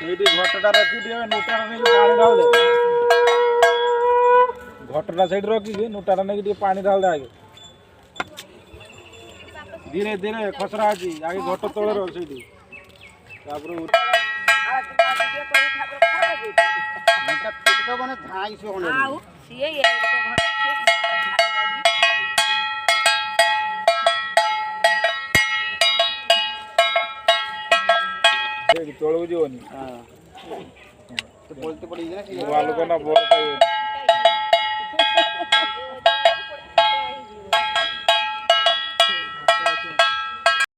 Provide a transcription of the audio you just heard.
ସେଇଠି ଘଟଟା ରଖିଦିଅ ନୋଟାଟା ନେଇକି ପାଣି ଢାଳି ଦେ। ଘଟଟା ସେଇଠି ରଖିକି ନୋଟାଟା ନେଇକି ଟିକେ ପାଣି ଢାଳି ଦେ ଆଗେ। ଧୀରେ ଧୀରେ ଖସରା ଅଛି ଆଗେ ଘଟ ତଳେ ରହ ସେଇଠି ତାପରେ ତଳକୁ ଯିବନି।